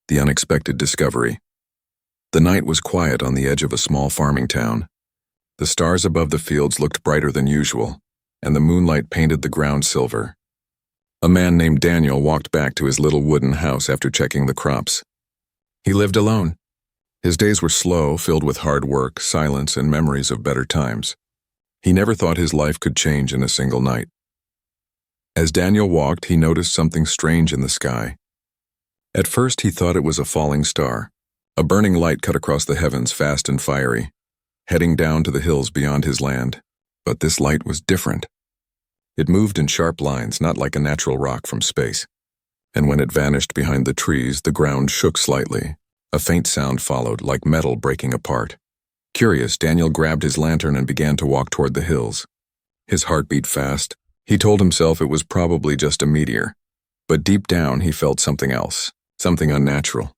The unexpected discovery. The night was quiet on the edge of a small farming town. The stars above the fields looked brighter than usual, and the moonlight painted the ground silver. A man named Daniel walked back to his little wooden house after checking the crops. He lived alone. His days were slow, filled with hard work, silence, and memories of better times. He never thought his life could change in a single night. As Daniel walked, he noticed something strange in the sky. At first, he thought it was a falling star. A burning light cut across the heavens, fast and fiery, heading down to the hills beyond his land. But this light was different. It moved in sharp lines, not like a natural rock from space. And when it vanished behind the trees, the ground shook slightly. A faint sound followed, like metal breaking apart. Curious, Daniel grabbed his lantern and began to walk toward the hills. His heart beat fast. He told himself it was probably just a meteor. But deep down, he felt something else, something unnatural.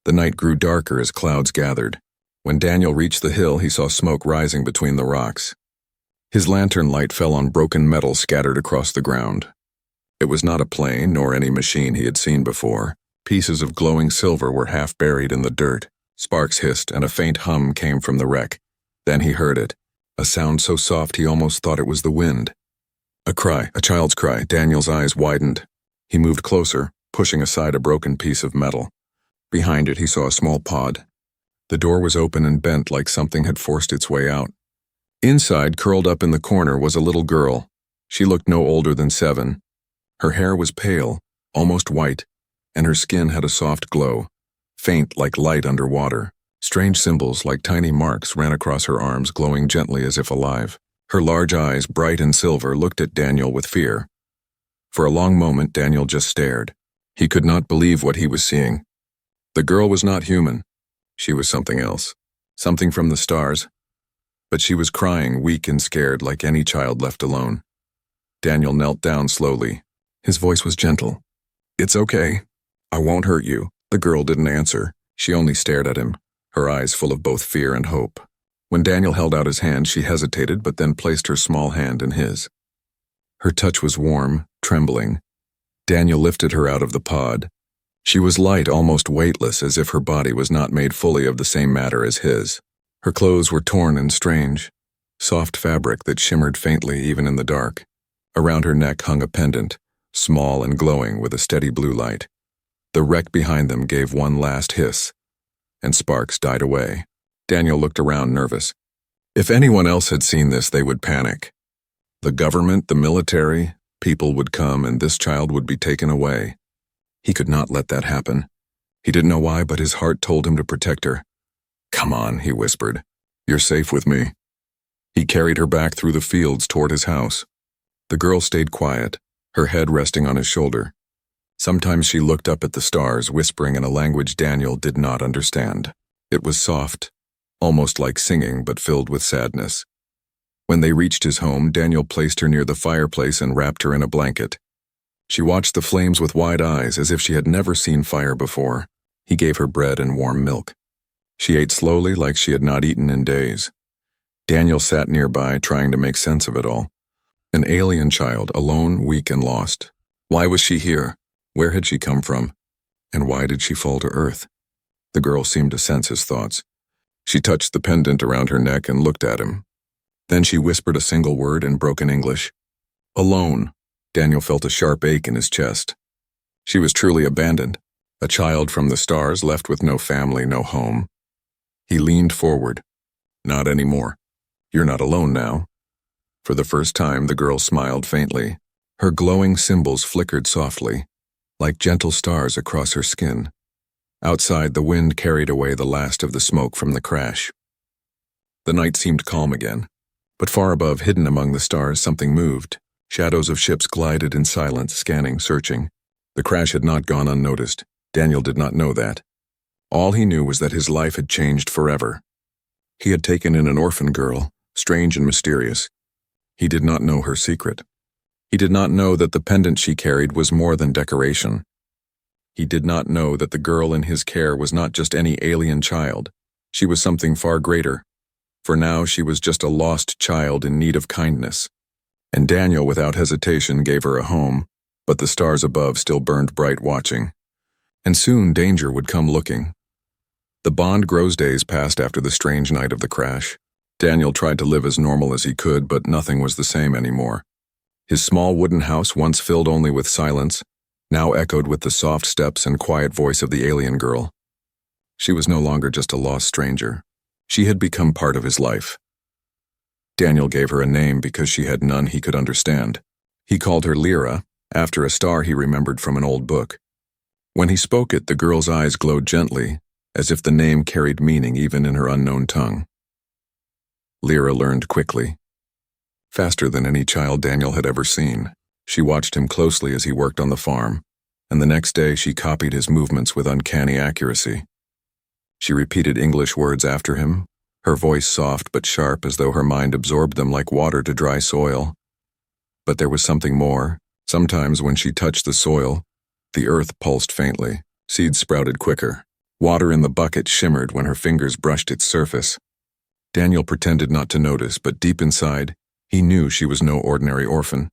The night grew darker as clouds gathered. When Daniel reached the hill, he saw smoke rising between the rocks. His lantern light fell on broken metal scattered across the ground. It was not a plane nor any machine he had seen before. Pieces of glowing silver were half buried in the dirt. Sparks hissed and a faint hum came from the wreck. Then he heard it, a sound so soft he almost thought it was the wind. A cry, a child's cry. Daniel's eyes widened. He moved closer, pushing aside a broken piece of metal. Behind it, he saw a small pod. The door was open and bent like something had forced its way out. Inside, curled up in the corner, was a little girl. She looked no older than 7. Her hair was pale, almost white, and her skin had a soft glow, faint like light under water. Strange symbols like tiny marks ran across her arms, glowing gently as if alive. Her large eyes, bright and silver, looked at Daniel with fear. For a long moment, Daniel just stared. He could not believe what he was seeing. The girl was not human. She was something else, something from the stars. But she was crying, weak and scared, like any child left alone. Daniel knelt down slowly. His voice was gentle. "It's okay. I won't hurt you." The girl didn't answer. She only stared at him, her eyes full of both fear and hope. When Daniel held out his hand, she hesitated, but then placed her small hand in his. Her touch was warm, trembling. Daniel lifted her out of the pod. She was light, almost weightless, as if her body was not made fully of the same matter as his. Her clothes were torn and strange, soft fabric that shimmered faintly even in the dark. Around her neck hung a pendant, small and glowing with a steady blue light. The wreck behind them gave one last hiss, and sparks died away. Daniel looked around, nervous. If anyone else had seen this, they would panic. The government, the military, people would come, and this child would be taken away. He could not let that happen. He didn't know why, but his heart told him to protect her. "Come on," he whispered. "You're safe with me." He carried her back through the fields toward his house. The girl stayed quiet, her head resting on his shoulder. Sometimes she looked up at the stars, whispering in a language Daniel did not understand. It was soft, almost like singing, but filled with sadness. When they reached his home, Daniel placed her near the fireplace and wrapped her in a blanket. She watched the flames with wide eyes, as if she had never seen fire before. He gave her bread and warm milk. She ate slowly, like she had not eaten in days. Daniel sat nearby, trying to make sense of it all. An alien child, alone, weak, and lost. Why was she here? Where had she come from? And why did she fall to earth? The girl seemed to sense his thoughts. She touched the pendant around her neck and looked at him. Then she whispered a single word in broken English. "Alone." Daniel felt a sharp ache in his chest. She was truly abandoned, a child from the stars left with no family, no home. He leaned forward. "Not anymore. You're not alone now." For the first time, the girl smiled faintly. Her glowing symbols flickered softly, like gentle stars across her skin. Outside, the wind carried away the last of the smoke from the crash. The night seemed calm again, but far above, hidden among the stars, something moved. Shadows of ships glided in silence, scanning, searching. The crash had not gone unnoticed. Daniel did not know that. All he knew was that his life had changed forever. He had taken in an orphan girl, strange and mysterious. He did not know her secret. He did not know that the pendant she carried was more than decoration. He did not know that the girl in his care was not just any alien child. She was something far greater. For now, she was just a lost child in need of kindness. And Daniel, without hesitation, gave her a home, but the stars above still burned bright, watching. And soon danger would come looking. The Bond Grows days passed after the strange night of the crash. Daniel tried to live as normal as he could, but nothing was the same anymore. His small wooden house, once filled only with silence, now echoed with the soft steps and quiet voice of the alien girl. She was no longer just a lost stranger. She had become part of his life. Daniel gave her a name because she had none he could understand. He called her Lyra, after a star he remembered from an old book. When he spoke it, the girl's eyes glowed gently, as if the name carried meaning even in her unknown tongue. Lyra learned quickly. Faster than any child Daniel had ever seen. She watched him closely as he worked on the farm, and the next day she copied his movements with uncanny accuracy. She repeated English words after him, her voice soft but sharp as though her mind absorbed them like water to dry soil. But there was something more. Sometimes when she touched the soil, the earth pulsed faintly, seeds sprouted quicker. Water in the bucket shimmered when her fingers brushed its surface. Daniel pretended not to notice, but deep inside, he knew she was no ordinary orphan.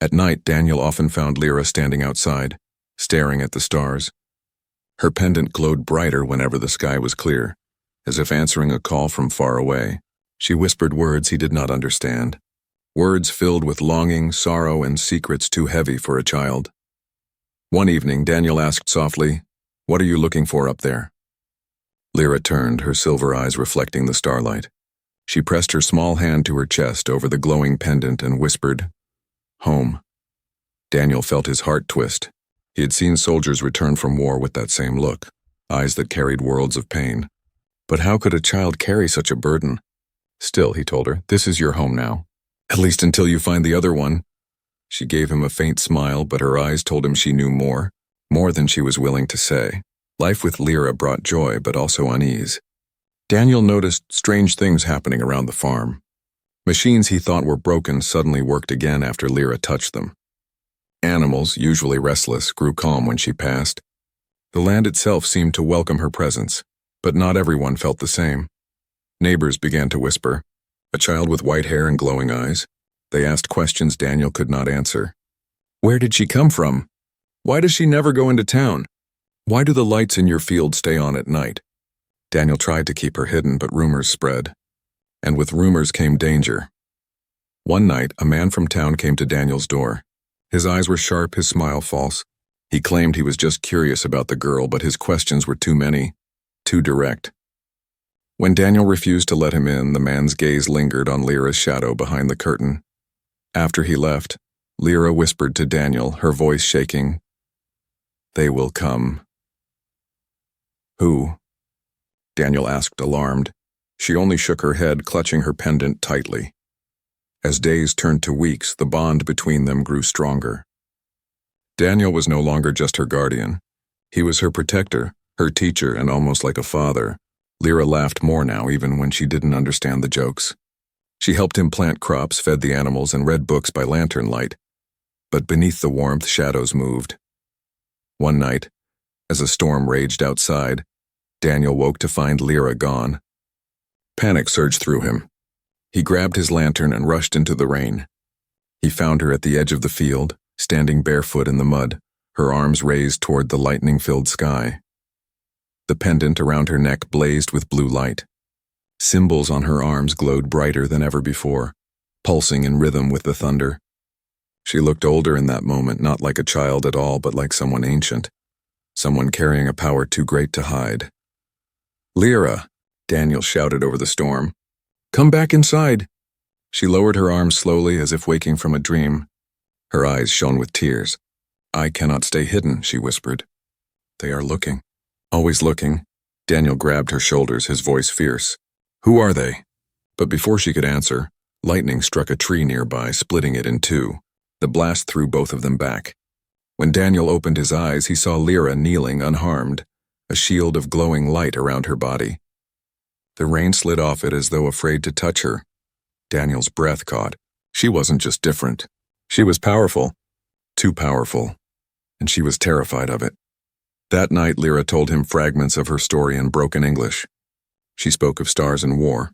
At night, Daniel often found Lyra standing outside, staring at the stars. Her pendant glowed brighter whenever the sky was clear, as if answering a call from far away. She whispered words he did not understand, words filled with longing, sorrow, and secrets too heavy for a child. One evening, Daniel asked softly, "What are you looking for up there?" Lyra turned, her silver eyes reflecting the starlight. She pressed her small hand to her chest over the glowing pendant and whispered, "Home." Daniel felt his heart twist. He had seen soldiers return from war with that same look, eyes that carried worlds of pain. But how could a child carry such a burden? "Still," he told her, "this is your home now. At least until you find the other one." She gave him a faint smile, but her eyes told him she knew more than she was willing to say. Life with Lyra brought joy, but also unease. Daniel noticed strange things happening around the farm. Machines he thought were broken suddenly worked again after Lyra touched them. Animals, usually restless, grew calm when she passed. The land itself seemed to welcome her presence, but not everyone felt the same. Neighbors began to whisper, "A child with white hair and glowing eyes." They asked questions Daniel could not answer. "Where did she come from? Why does she never go into town? Why do the lights in your field stay on at night?" Daniel tried to keep her hidden, but rumors spread. And with rumors came danger. One night, a man from town came to Daniel's door. His eyes were sharp, his smile false. He claimed he was just curious about the girl, but his questions were too many, too direct. When Daniel refused to let him in, the man's gaze lingered on Lyra's shadow behind the curtain. After he left, Lyra whispered to Daniel, her voice shaking, "They will come." "Who?" Daniel asked, alarmed. She only shook her head, clutching her pendant tightly. As days turned to weeks, the bond between them grew stronger. Daniel was no longer just her guardian. He was her protector, her teacher, and almost like a father. Lyra laughed more now, even when she didn't understand the jokes. She helped him plant crops, fed the animals, and read books by lantern light. But beneath the warmth, shadows moved. One night, as a storm raged outside, Daniel woke to find Lyra gone. Panic surged through him. He grabbed his lantern and rushed into the rain. He found her at the edge of the field, standing barefoot in the mud, her arms raised toward the lightning-filled sky. The pendant around her neck blazed with blue light. Symbols on her arms glowed brighter than ever before, pulsing in rhythm with the thunder. She looked older in that moment, not like a child at all, but like someone ancient, someone carrying a power too great to hide. "Lyra!" Daniel shouted over the storm. "Come back inside!" She lowered her arms slowly as if waking from a dream. Her eyes shone with tears. "I cannot stay hidden," she whispered. "They are looking. Always looking." Daniel grabbed her shoulders, his voice fierce. "Who are they?" But before she could answer, lightning struck a tree nearby, splitting it in two. The blast threw both of them back. When Daniel opened his eyes, he saw Lyra kneeling unharmed, a shield of glowing light around her body. The rain slid off it as though afraid to touch her. Daniel's breath caught. She wasn't just different. She was powerful. Too powerful. And she was terrified of it. That night, Lyra told him fragments of her story in broken English. She spoke of stars and war,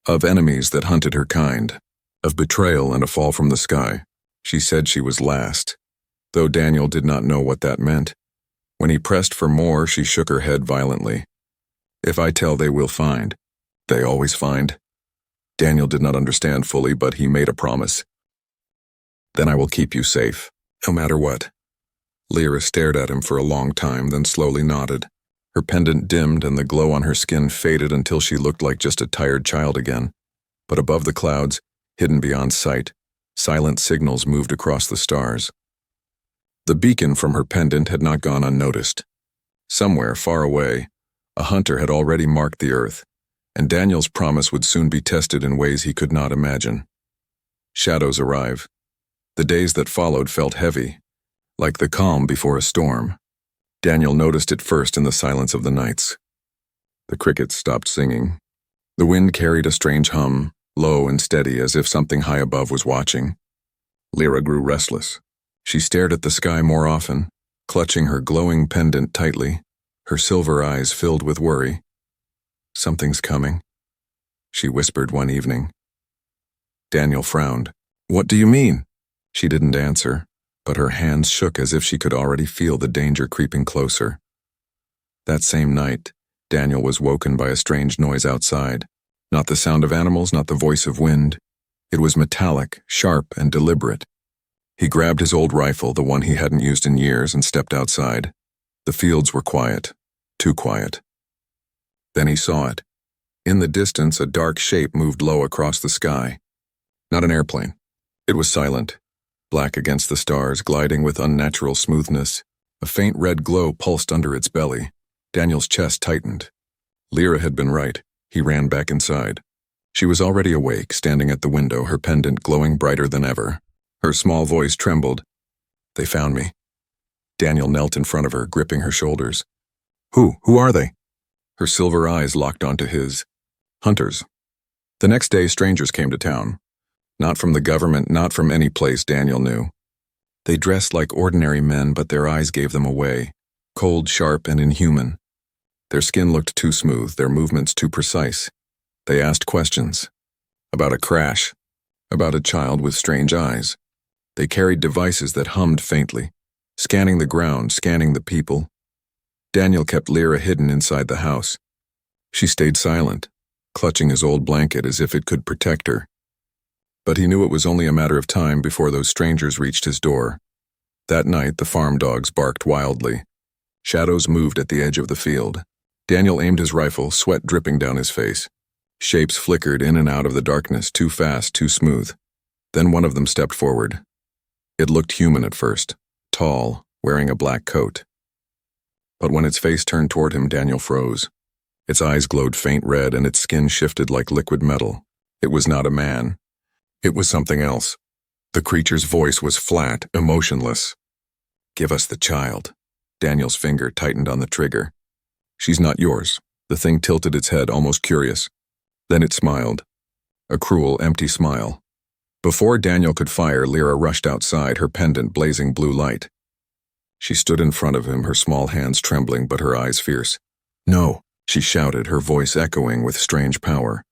of enemies that hunted her kind, of betrayal and a fall from the sky. She said she was last, though Daniel did not know what that meant. When he pressed for more, she shook her head violently. If I tell, they will find. They always find. Daniel did not understand fully, but he made a promise. Then I will keep you safe, no matter what. Lyra stared at him for a long time, then slowly nodded. Her pendant dimmed and the glow on her skin faded until she looked like just a tired child again. But above the clouds, hidden beyond sight, silent signals moved across the stars. The beacon from her pendant had not gone unnoticed. Somewhere, far away, a hunter had already marked the earth, and Daniel's promise would soon be tested in ways he could not imagine. Shadows arrive. The days that followed felt heavy, like the calm before a storm. Daniel noticed it first in the silence of the nights. The crickets stopped singing. The wind carried a strange hum, low and steady as if something high above was watching. Lyra grew restless. She stared at the sky more often, clutching her glowing pendant tightly, her silver eyes filled with worry. Something's coming, she whispered one evening. Daniel frowned. What do you mean? She didn't answer, but her hands shook as if she could already feel the danger creeping closer. That same night, Daniel was woken by a strange noise outside. Not the sound of animals, not the voice of wind. It was metallic, sharp, and deliberate. He grabbed his old rifle, the one he hadn't used in years, and stepped outside. The fields were quiet, too quiet. Then he saw it. In the distance, a dark shape moved low across the sky. Not an airplane. It was silent, black against the stars, gliding with unnatural smoothness. A faint red glow pulsed under its belly. Daniel's chest tightened. Lyra had been right. He ran back inside. She was already awake, standing at the window, her pendant glowing brighter than ever. Her small voice trembled. They found me. Daniel knelt in front of her, gripping her shoulders. Who are they? Her silver eyes locked onto his. Hunters. The next day, strangers came to town. Not from the government, not from any place Daniel knew. They dressed like ordinary men, but their eyes gave them away, cold, sharp, and inhuman. Their skin looked too smooth, their movements too precise. They asked questions. About a crash. About a child with strange eyes. They carried devices that hummed faintly, scanning the ground, scanning the people. Daniel kept Lyra hidden inside the house. She stayed silent, clutching his old blanket as if it could protect her. But he knew it was only a matter of time before those strangers reached his door. That night, the farm dogs barked wildly. Shadows moved at the edge of the field. Daniel aimed his rifle, sweat dripping down his face. Shapes flickered in and out of the darkness, too fast, too smooth. Then one of them stepped forward. It looked human at first, tall, wearing a black coat. But when its face turned toward him, Daniel froze. Its eyes glowed faint red and its skin shifted like liquid metal. It was not a man. It was something else. The creature's voice was flat, emotionless. Give us the child. Daniel's finger tightened on the trigger. She's not yours. The thing tilted its head, almost curious. Then it smiled. A cruel, empty smile. Before Daniel could fire, Lyra rushed outside, her pendant blazing blue light. She stood in front of him, her small hands trembling but her eyes fierce. No, she shouted, her voice echoing with strange power.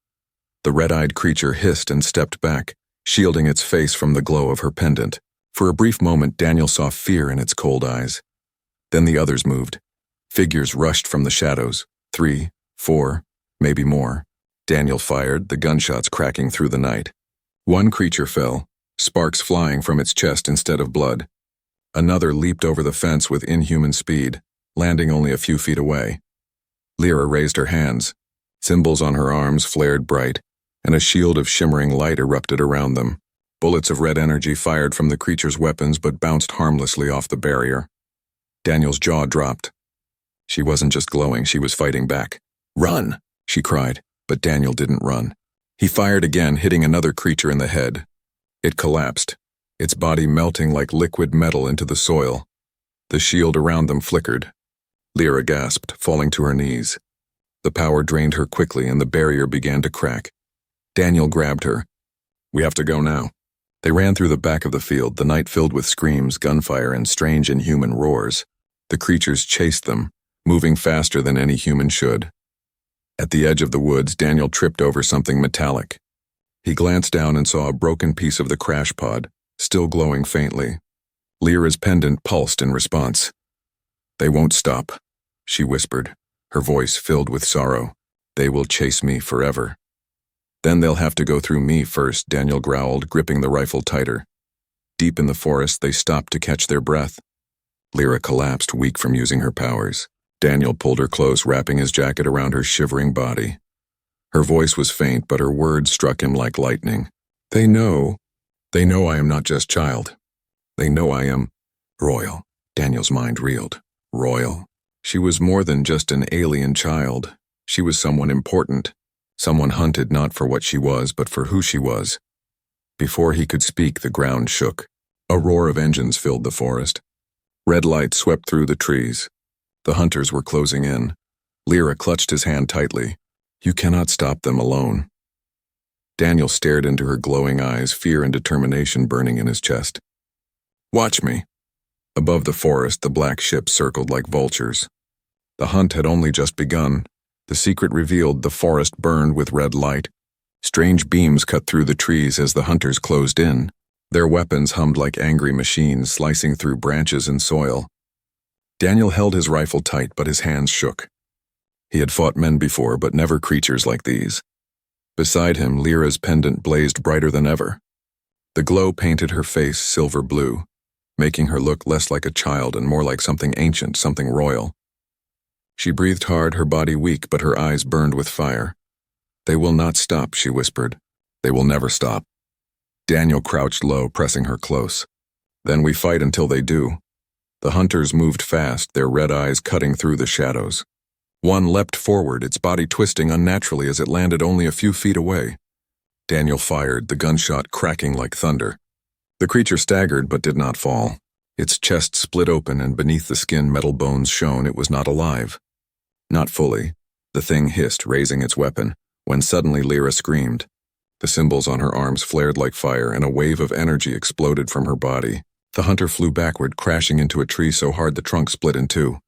The red-eyed creature hissed and stepped back, shielding its face from the glow of her pendant. For a brief moment, Daniel saw fear in its cold eyes. Then the others moved. Figures rushed from the shadows. 3, 4, maybe more. Daniel fired, the gunshots cracking through the night. One creature fell, sparks flying from its chest instead of blood. Another leaped over the fence with inhuman speed, landing only a few feet away. Lyra raised her hands. Symbols on her arms flared bright, and a shield of shimmering light erupted around them. Bullets of red energy fired from the creature's weapons but bounced harmlessly off the barrier. Daniel's jaw dropped. She wasn't just glowing, she was fighting back. Run, she cried, but Daniel didn't run. He fired again, hitting another creature in the head. It collapsed, its body melting like liquid metal into the soil. The shield around them flickered. Lyra gasped, falling to her knees. The power drained her quickly and the barrier began to crack. Daniel grabbed her. We have to go now. They ran through the back of the field, the night filled with screams, gunfire, and strange inhuman roars. The creatures chased them, moving faster than any human should. At the edge of the woods, Daniel tripped over something metallic. He glanced down and saw a broken piece of the crash pod, still glowing faintly. Lyra's pendant pulsed in response. They won't stop, she whispered, her voice filled with sorrow. They will chase me forever. Then they'll have to go through me first, Daniel growled, gripping the rifle tighter. Deep in the forest, they stopped to catch their breath. Lyra collapsed, weak from using her powers. Daniel pulled her close, wrapping his jacket around her shivering body. Her voice was faint, but her words struck him like lightning. They know I am not just child. They know I am royal. Daniel's mind reeled. Royal? She was more than just an alien child. She was someone important. Someone hunted not for what she was, but for who she was. Before he could speak, the ground shook. A roar of engines filled the forest. Red light swept through the trees. The hunters were closing in. Lyra clutched his hand tightly. You cannot stop them alone. Daniel stared into her glowing eyes, fear and determination burning in his chest. Watch me. Above the forest, the black ships circled like vultures. The hunt had only just begun. The secret revealed, the forest burned with red light. Strange beams cut through the trees as the hunters closed in. Their weapons hummed like angry machines, slicing through branches and soil. Daniel held his rifle tight, but his hands shook. He had fought men before, but never creatures like these. Beside him, Lyra's pendant blazed brighter than ever. The glow painted her face silver blue, making her look less like a child and more like something ancient, something royal. She breathed hard, her body weak, but her eyes burned with fire. They will not stop, she whispered. They will never stop. Daniel crouched low, pressing her close. Then we fight until they do. The hunters moved fast, their red eyes cutting through the shadows. One leapt forward, its body twisting unnaturally as it landed only a few feet away. Daniel fired, the gunshot cracking like thunder. The creature staggered but did not fall. Its chest split open and beneath the skin metal bones shone. It was not alive. Not fully. The thing hissed, raising its weapon, when suddenly Lyra screamed. The symbols on her arms flared like fire, and a wave of energy exploded from her body. The hunter flew backward, crashing into a tree so hard the trunk split in two.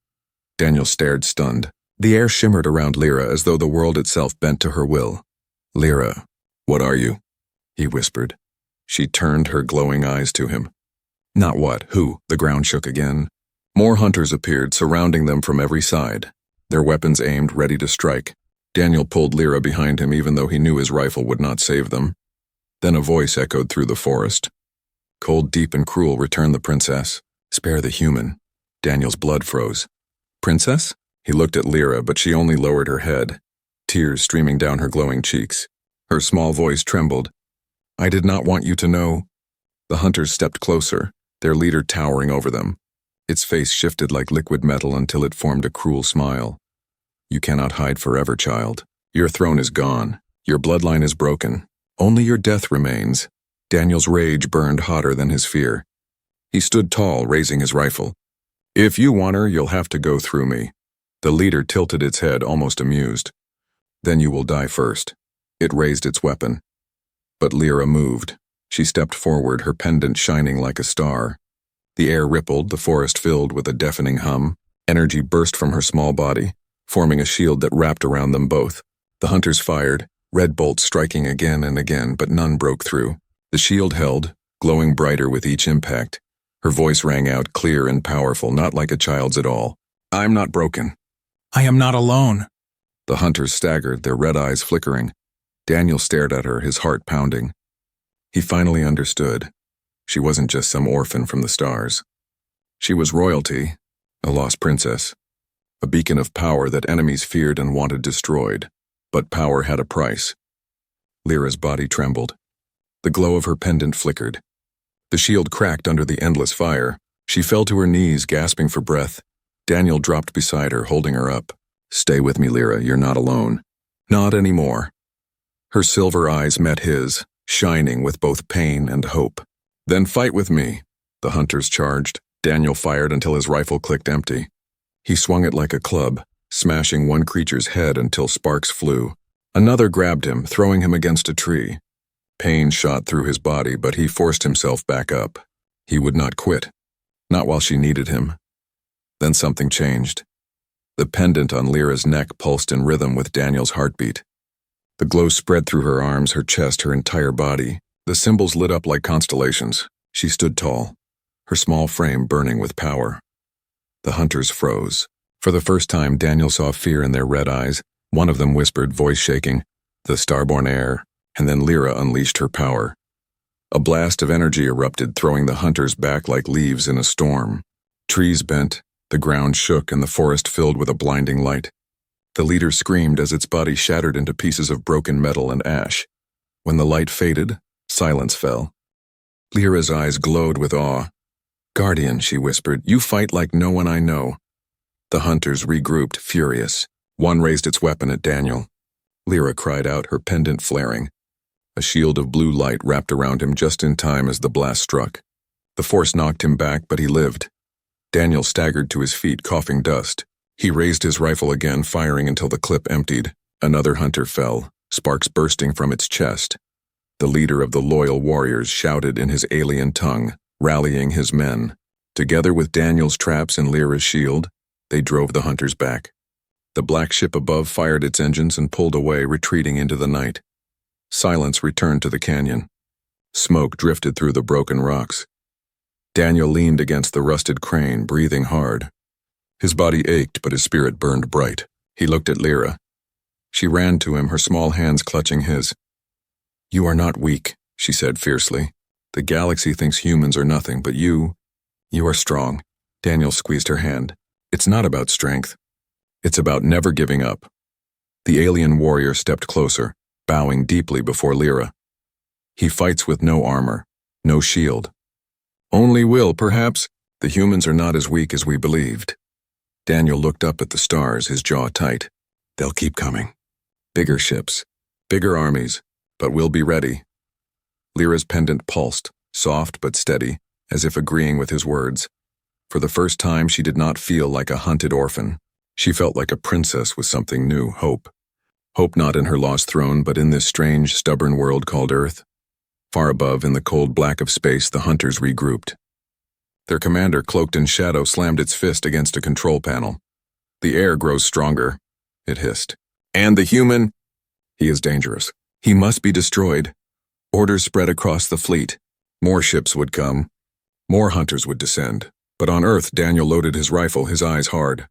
Daniel stared, stunned. The air shimmered around Lyra as though the world itself bent to her will. Lyra, what are you? He whispered. She turned her glowing eyes to him. Not what, who? The ground shook again. More hunters appeared, surrounding them from every side, their weapons aimed, ready to strike. Daniel pulled Lyra behind him even though he knew his rifle would not save them. Then a voice echoed through the forest. Cold, deep, and cruel returned the princess. Spare the human. Daniel's blood froze. Princess? He looked at Lyra, but she only lowered her head, tears streaming down her glowing cheeks. Her small voice trembled. I did not want you to know. The hunters stepped closer, their leader towering over them. Its face shifted like liquid metal until it formed a cruel smile. You cannot hide forever, child. Your throne is gone. Your bloodline is broken. Only your death remains. Daniel's rage burned hotter than his fear. He stood tall, raising his rifle. If you want her, you'll have to go through me. The leader tilted its head, almost amused. Then you will die first. It raised its weapon. But Lyra moved. She stepped forward, her pendant shining like a star. The air rippled, the forest filled with a deafening hum. Energy burst from her small body, forming a shield that wrapped around them both. The hunters fired, red bolts striking again and again, but none broke through. The shield held, glowing brighter with each impact. Her voice rang out clear and powerful, not like a child's at all. I'm not broken. I am not alone. The hunters staggered, their red eyes flickering. Daniel stared at her, his heart pounding. He finally understood. She wasn't just some orphan from the stars. She was royalty, a lost princess, a beacon of power that enemies feared and wanted destroyed. But power had a price. Lyra's body trembled. The glow of her pendant flickered. The shield cracked under the endless fire. She fell to her knees, gasping for breath. Daniel dropped beside her, holding her up. Stay with me, Lyra, you're not alone. Not anymore. Her silver eyes met his, shining with both pain and hope. Then fight with me, the hunters charged. Daniel fired until his rifle clicked empty. He swung it like a club, smashing one creature's head until sparks flew. Another grabbed him, throwing him against a tree. Pain shot through his body, but he forced himself back up. He would not quit. Not while she needed him. Then something changed. The pendant on Lyra's neck pulsed in rhythm with Daniel's heartbeat. The glow spread through her arms, her chest, her entire body. The symbols lit up like constellations. She stood tall, her small frame burning with power. The hunters froze. For the first time, Daniel saw fear in their red eyes. One of them whispered, voice shaking, "The starborn heir," and then Lyra unleashed her power. A blast of energy erupted, throwing the hunters back like leaves in a storm. Trees bent, the ground shook, and the forest filled with a blinding light. The leader screamed as its body shattered into pieces of broken metal and ash. When the light faded, silence fell. Lyra's eyes glowed with awe. "Guardian," she whispered, "you fight like no one I know." The hunters regrouped, furious. One raised its weapon at Daniel. Lyra cried out, her pendant flaring. A shield of blue light wrapped around him just in time as the blast struck. The force knocked him back, but he lived. Daniel staggered to his feet, coughing dust. He raised his rifle again, firing until the clip emptied. Another hunter fell, sparks bursting from its chest. The leader of the loyal warriors shouted in his alien tongue, rallying his men. Together with Daniel's traps and Lyra's shield, they drove the hunters back. The black ship above fired its engines and pulled away, retreating into the night. Silence returned to the canyon. Smoke drifted through the broken rocks. Daniel leaned against the rusted crane, breathing hard. His body ached, but his spirit burned bright. He looked at Lyra. She ran to him, her small hands clutching his. "You are not weak," she said fiercely. "The galaxy thinks humans are nothing, but you are strong." Daniel squeezed her hand. "It's not about strength. It's about never giving up." The alien warrior stepped closer, bowing deeply before Lyra. "He fights with no armor, no shield. Only will, perhaps. The humans are not as weak as we believed." Daniel looked up at the stars, his jaw tight. "They'll keep coming. Bigger ships, bigger armies, but we'll be ready." Lyra's pendant pulsed, soft but steady, as if agreeing with his words. For the first time, she did not feel like a hunted orphan. She felt like a princess with something new, hope. Hope not in her lost throne, but in this strange, stubborn world called Earth. Far above, in the cold black of space, the hunters regrouped. Their commander, cloaked in shadow, slammed its fist against a control panel. "The air grows stronger," it hissed. "And the human? He is dangerous. He must be destroyed." Orders spread across the fleet. More ships would come. More hunters would descend. But on Earth, Daniel loaded his rifle, his eyes hard.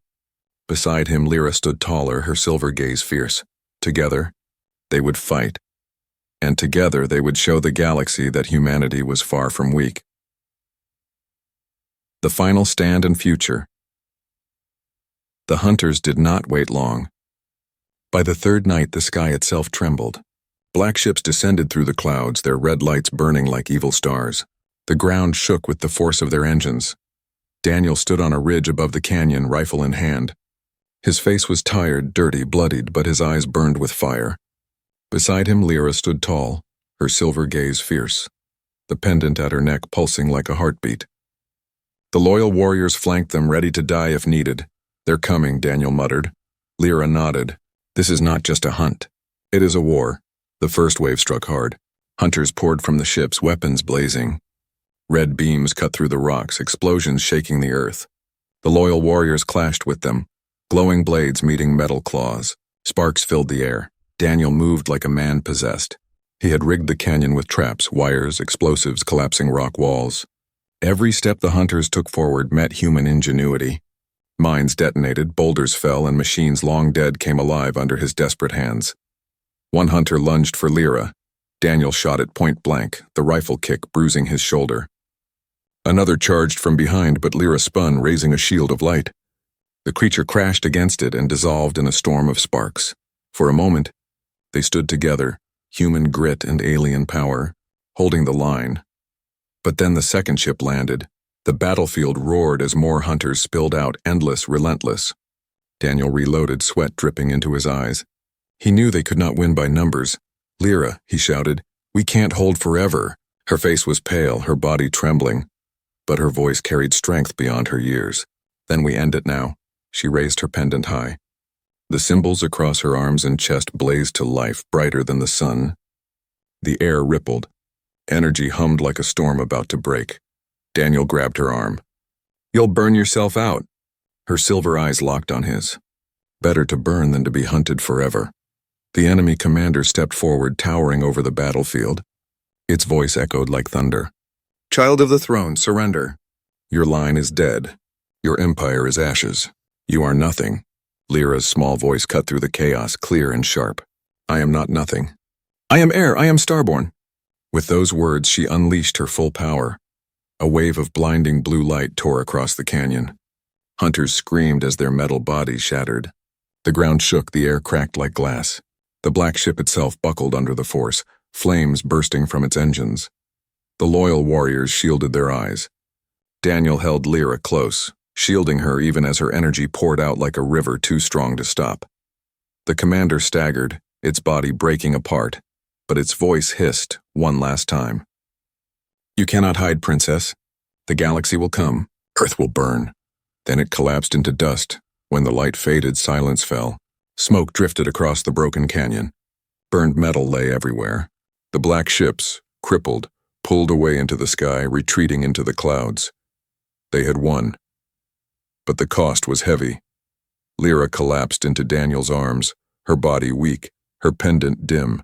Beside him, Lyra stood taller, her silver gaze fierce. Together, they would fight. And together, they would show the galaxy that humanity was far from weak. The final stand and future. The hunters did not wait long. By the third night, the sky itself trembled. Black ships descended through the clouds, their red lights burning like evil stars. The ground shook with the force of their engines. Daniel stood on a ridge above the canyon, rifle in hand. His face was tired, dirty, bloodied, but his eyes burned with fire. Beside him, Lyra stood tall, her silver gaze fierce, the pendant at her neck pulsing like a heartbeat. The loyal warriors flanked them, ready to die if needed. "They're coming," Daniel muttered. Lyra nodded. "This is not just a hunt. It is a war." The first wave struck hard. Hunters poured from the ships, weapons blazing. Red beams cut through the rocks, explosions shaking the earth. The loyal warriors clashed with them, glowing blades meeting metal claws. Sparks filled the air. Daniel moved like a man possessed. He had rigged the canyon with traps, wires, explosives, collapsing rock walls. Every step the hunters took forward met human ingenuity. Mines detonated, boulders fell, and machines long dead came alive under his desperate hands. One hunter lunged for Lyra. Daniel shot it point blank, the rifle kick bruising his shoulder. Another charged from behind, but Lyra spun, raising a shield of light. The creature crashed against it and dissolved in a storm of sparks. For a moment, they stood together, human grit and alien power, holding the line. But then the second ship landed. The battlefield roared as more hunters spilled out, endless, relentless. Daniel reloaded, sweat dripping into his eyes. He knew they could not win by numbers. "Lyra," he shouted, "we can't hold forever." Her face was pale, her body trembling, but her voice carried strength beyond her years. "Then we end it now." She raised her pendant high. The symbols across her arms and chest blazed to life, brighter than the sun. The air rippled. Energy hummed like a storm about to break. Daniel grabbed her arm. "You'll burn yourself out." Her silver eyes locked on his. Better to burn than to be hunted forever. The enemy commander stepped forward, towering over the battlefield. Its voice echoed like thunder. "Child of the throne, surrender. Your line is dead." Your empire is ashes. You are nothing. Lyra's small voice cut through the chaos, clear and sharp. I am not nothing. I am air, I am starborn. With those words, she unleashed her full power. A wave of blinding blue light tore across the canyon. Hunters screamed as their metal bodies shattered. The ground shook, the air cracked like glass. The black ship itself buckled under the force, flames bursting from its engines. The loyal warriors shielded their eyes. Daniel held Lyra close, shielding her even as her energy poured out like a river too strong to stop. The commander staggered, its body breaking apart, but its voice hissed one last time. You cannot hide, princess. The galaxy will come. Earth will burn. Then it collapsed into dust. When the light faded, silence fell. Smoke drifted across the broken canyon. Burned metal lay everywhere. The black ships, crippled, pulled away into the sky, retreating into the clouds. They had won. But the cost was heavy. Lyra collapsed into Daniel's arms, her body weak, her pendant dim.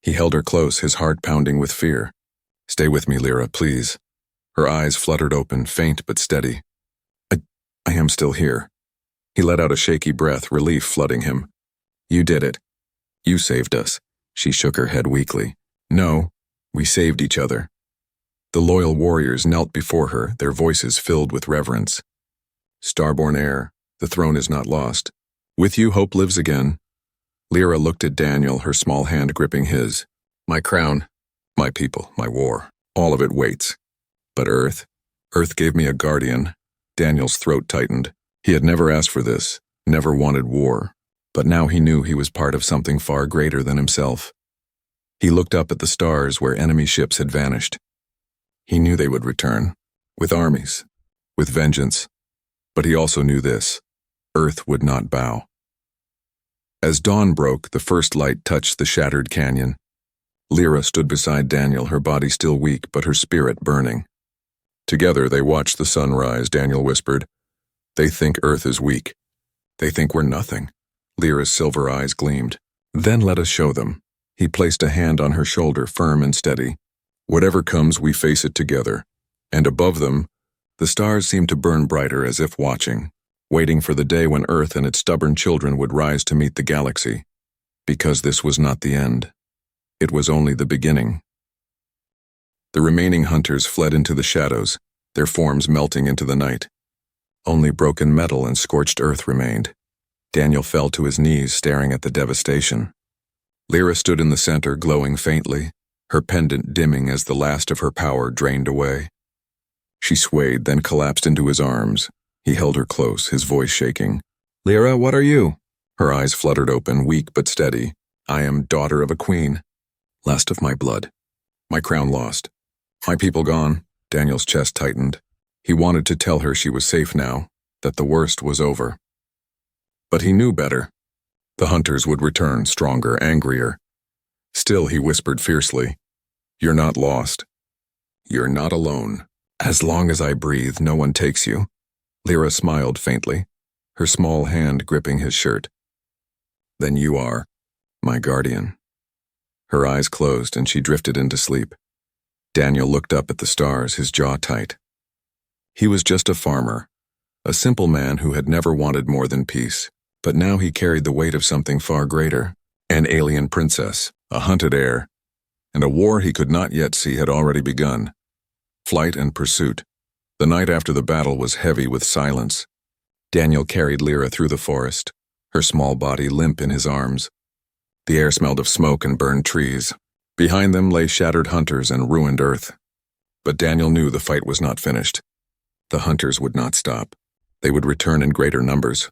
He held her close, his heart pounding with fear. Stay with me, Lyra, please. Her eyes fluttered open, faint but steady. I am still here. He let out a shaky breath, relief flooding him. You did it. You saved us. She shook her head weakly. No, we saved each other. The loyal warriors knelt before her, their voices filled with reverence. Starborn heir, the throne is not lost. With you, hope lives again. Lyra looked at Daniel, her small hand gripping his. My crown, my people, my war, all of it waits. But Earth gave me a guardian. Daniel's throat tightened. He had never asked for this, never wanted war, but now he knew he was part of something far greater than himself. He looked up at the stars where enemy ships had vanished. He knew they would return, with armies, with vengeance, but he also knew this: Earth would not bow. As dawn broke, the first light touched the shattered canyon. Lyra stood beside Daniel, her body still weak, but her spirit burning. Together they watched the sun rise, Daniel whispered. They think Earth is weak. They think we're nothing. Lyra's silver eyes gleamed. Then let us show them. He placed a hand on her shoulder, firm and steady. Whatever comes, we face it together. And above them, the stars seemed to burn brighter as if watching, waiting for the day when Earth and its stubborn children would rise to meet the galaxy. Because this was not the end. It was only the beginning. The remaining hunters fled into the shadows, their forms melting into the night. Only broken metal and scorched earth remained. Daniel fell to his knees, staring at the devastation. Lyra stood in the center, glowing faintly, her pendant dimming as the last of her power drained away. She swayed, then collapsed into his arms. He held her close, his voice shaking. Lyra, what are you? Her eyes fluttered open, weak but steady. I am daughter of a queen. Last of my blood. My crown lost. My people gone. Daniel's chest tightened. He wanted to tell her she was safe now, that the worst was over. But he knew better. The hunters would return, stronger, angrier. Still, he whispered fiercely, You're not lost. You're not alone. As long as I breathe, no one takes you. Lyra smiled faintly, her small hand gripping his shirt. Then you are my guardian. Her eyes closed and she drifted into sleep. Daniel looked up at the stars, his jaw tight. He was just a farmer, a simple man who had never wanted more than peace, but now he carried the weight of something far greater, an alien princess, a hunted heir, and a war he could not yet see had already begun. Flight and pursuit. The night after the battle was heavy with silence. Daniel carried Lyra through the forest, her small body limp in his arms. The air smelled of smoke and burned trees. Behind them lay shattered hunters and ruined earth. But Daniel knew the fight was not finished. The hunters would not stop. They would return in greater numbers.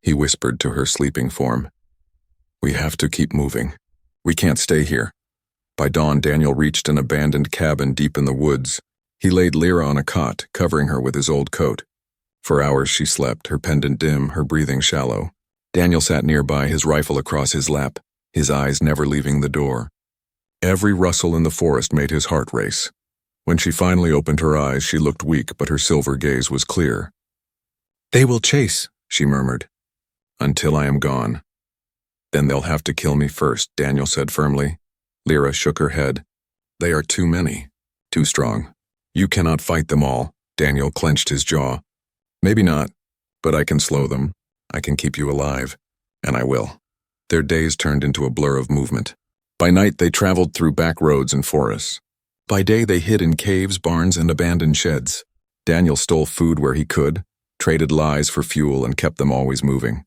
He whispered to her sleeping form. We have to keep moving. We can't stay here. By dawn, Daniel reached an abandoned cabin deep in the woods. He laid Lyra on a cot, covering her with his old coat. For hours she slept, her pendant dim, her breathing shallow. Daniel sat nearby, his rifle across his lap, his eyes never leaving the door. Every rustle in the forest made his heart race. When she finally opened her eyes, she looked weak, but her silver gaze was clear. They will chase, she murmured. Until I am gone. Then they'll have to kill me first, Daniel said firmly. Lyra shook her head. They are too many, too strong. You cannot fight them all. Daniel clenched his jaw. Maybe not, but I can slow them. I can keep you alive. And I will. Their days turned into a blur of movement. By night, they traveled through back roads and forests. By day, they hid in caves, barns, and abandoned sheds. Daniel stole food where he could, traded lies for fuel, and kept them always moving.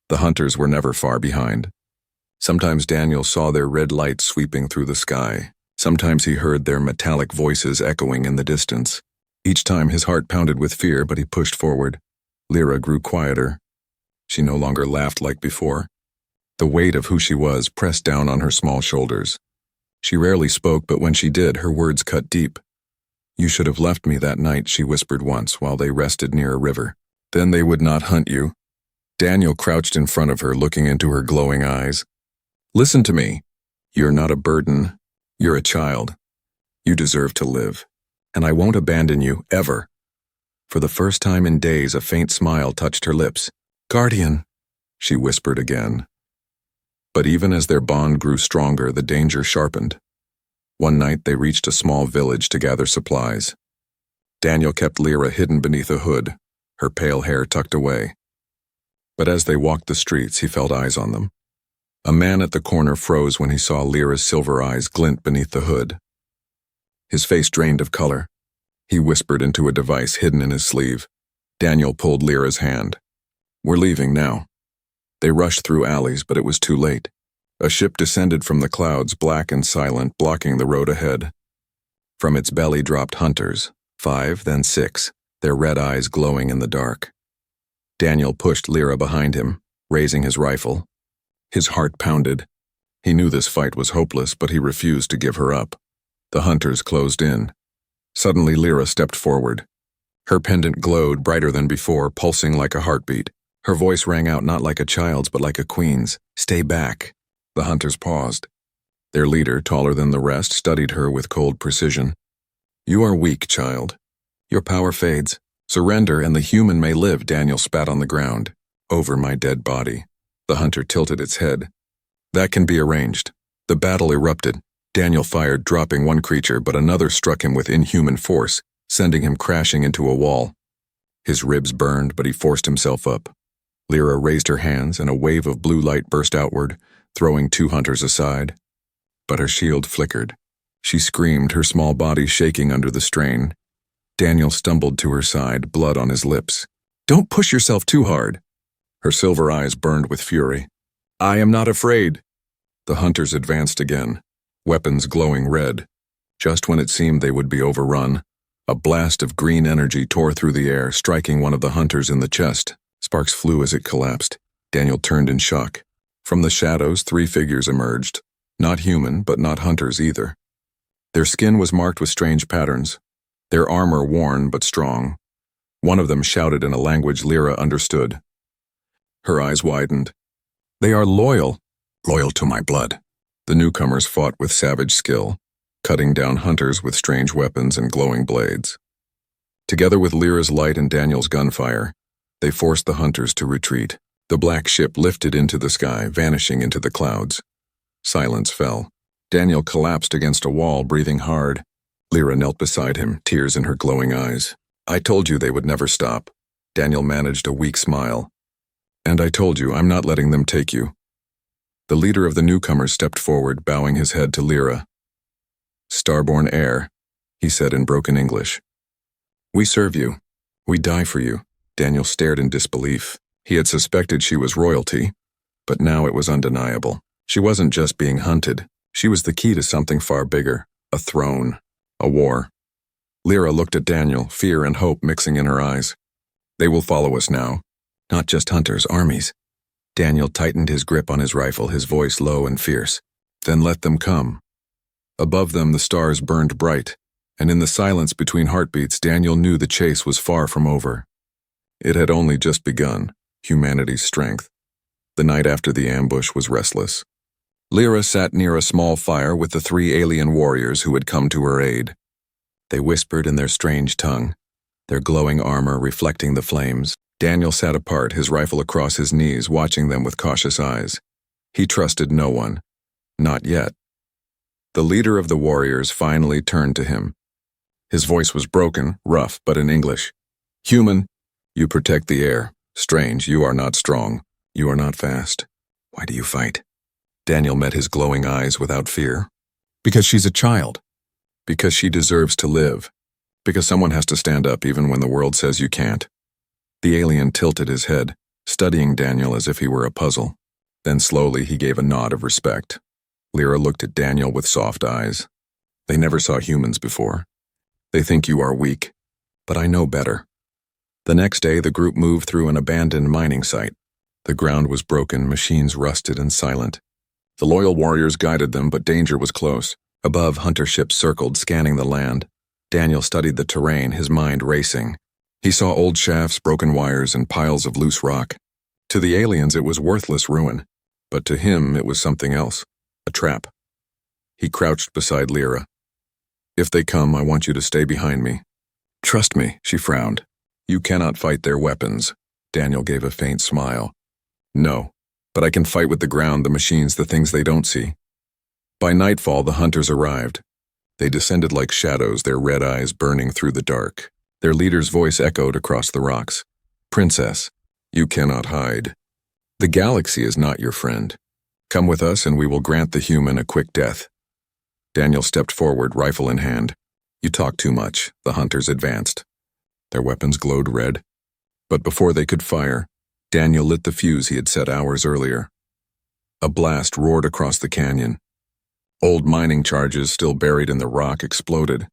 The hunters were never far behind. Sometimes Daniel saw their red lights sweeping through the sky. Sometimes he heard their metallic voices echoing in the distance. Each time his heart pounded with fear, but he pushed forward. Lyra grew quieter. She no longer laughed like before. The weight of who she was pressed down on her small shoulders. She rarely spoke, but when she did, her words cut deep. "You should have left me that night," she whispered once while they rested near a river. "Then they would not hunt you." Daniel crouched in front of her, looking into her glowing eyes. "Listen to me. You're not a burden. You're a child. You deserve to live. And I won't abandon you, ever." For the first time in days, a faint smile touched her lips. "Guardian," she whispered again. But even as their bond grew stronger, the danger sharpened. One night they reached a small village to gather supplies. Daniel kept Lyra hidden beneath a hood, her pale hair tucked away. But as they walked the streets, he felt eyes on them. A man at the corner froze when he saw Lyra's silver eyes glint beneath the hood. His face drained of color. He whispered into a device hidden in his sleeve. Daniel pulled Lyra's hand. "We're leaving now." They rushed through alleys, but it was too late. A ship descended from the clouds, black and silent, blocking the road ahead. From its belly dropped hunters, 5, then 6, their red eyes glowing in the dark. Daniel pushed Lyra behind him, raising his rifle. His heart pounded. He knew this fight was hopeless, but he refused to give her up. The hunters closed in. Suddenly Lyra stepped forward. Her pendant glowed brighter than before, pulsing like a heartbeat. Her voice rang out not like a child's, but like a queen's. "Stay back." The hunters paused. Their leader, taller than the rest, studied her with cold precision. "You are weak, child. Your power fades. Surrender and the human may live." Daniel spat on the ground. "Over my dead body." The hunter tilted its head. "That can be arranged." The battle erupted. Daniel fired, dropping one creature, but another struck him with inhuman force, sending him crashing into a wall. His ribs burned, but he forced himself up. Lyra raised her hands, and a wave of blue light burst outward, throwing 2 hunters aside. But her shield flickered. She screamed, her small body shaking under the strain. Daniel stumbled to her side, blood on his lips. "Don't push yourself too hard." Her silver eyes burned with fury. "I am not afraid." The hunters advanced again, weapons glowing red. Just when it seemed they would be overrun, a blast of green energy tore through the air, striking one of the hunters in the chest. Sparks flew as it collapsed. Daniel turned in shock. From the shadows, 3 figures emerged. Not human, but not hunters either. Their skin was marked with strange patterns. Their armor worn but strong. One of them shouted in a language Lyra understood. Her eyes widened. "They are loyal. Loyal to my blood." The newcomers fought with savage skill, cutting down hunters with strange weapons and glowing blades. Together with Lyra's light and Daniel's gunfire, they forced the hunters to retreat. The black ship lifted into the sky, vanishing into the clouds. Silence fell. Daniel collapsed against a wall, breathing hard. Lyra knelt beside him, tears in her glowing eyes. "I told you they would never stop." Daniel managed a weak smile. "And I told you, I'm not letting them take you." The leader of the newcomers stepped forward, bowing his head to Lyra. "Starborn heir," he said in broken English. "We serve you. We die for you." Daniel stared in disbelief. He had suspected she was royalty, but now it was undeniable. She wasn't just being hunted. She was the key to something far bigger, a throne, a war. Lyra looked at Daniel, fear and hope mixing in her eyes. "They will follow us now. Not just hunters, armies." Daniel tightened his grip on his rifle, his voice low and fierce. "Then let them come." Above them the stars burned bright, and in the silence between heartbeats Daniel knew the chase was far from over. It had only just begun, humanity's strength. The night after the ambush was restless. Lyra sat near a small fire with the 3 alien warriors who had come to her aid. They whispered in their strange tongue, their glowing armor reflecting the flames. Daniel sat apart, his rifle across his knees, watching them with cautious eyes. He trusted no one. Not yet. The leader of the warriors finally turned to him. His voice was broken, rough, but in English. "Human, You protect the air. Strange, you are not strong. You are not fast. Why do you fight? Daniel met his glowing eyes without fear. Because she's a child. Because she deserves to live. Because someone has to stand up even when the world says you can't. The alien tilted his head, studying Daniel as if he were a puzzle. Then slowly he gave a nod of respect. Lyra looked at Daniel with soft eyes. They never saw humans before. They think you are weak, but I know better. The next day, the group moved through an abandoned mining site. The ground was broken, machines rusted and silent. The loyal warriors guided them, but danger was close. Above, hunter ships circled, scanning the land. Daniel studied the terrain, his mind racing. He saw old shafts, broken wires, and piles of loose rock. To the aliens, it was worthless ruin, but to him, it was something else, a trap. He crouched beside Lyra. If they come, I want you to stay behind me. Trust me, she frowned. You cannot fight their weapons. Daniel gave a faint smile. No, but I can fight with the ground, the machines, the things they don't see. By nightfall, the hunters arrived. They descended like shadows, their red eyes burning through the dark. Their leader's voice echoed across the rocks. Princess, you cannot hide. The galaxy is not your friend. Come with us and we will grant the human a quick death. Daniel stepped forward, rifle in hand. You talk too much. The hunters advanced. Their weapons glowed red. But before they could fire, Daniel lit the fuse he had set hours earlier. A blast roared across the canyon. Old mining charges still buried in the rock exploded.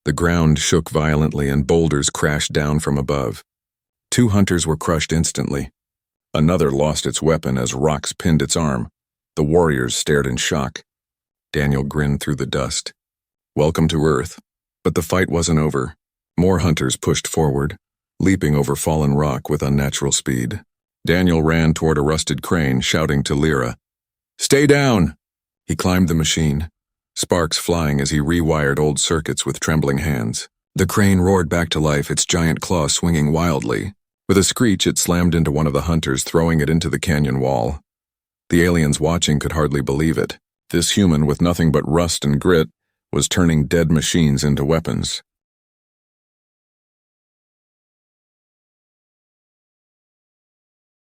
The ground shook violently and boulders crashed down from above. 2 hunters were crushed instantly. Another lost its weapon as rocks pinned its arm. The warriors stared in shock. Daniel grinned through the dust. Welcome to Earth. But the fight wasn't over. More hunters pushed forward, leaping over fallen rock with unnatural speed. Daniel ran toward a rusted crane, shouting to Lyra, "Stay down!" He climbed the machine, sparks flying as he rewired old circuits with trembling hands. The crane roared back to life, its giant claw swinging wildly. With a screech, it slammed into one of the hunters, throwing it into the canyon wall. The aliens watching could hardly believe it. This human, with nothing but rust and grit, was turning dead machines into weapons.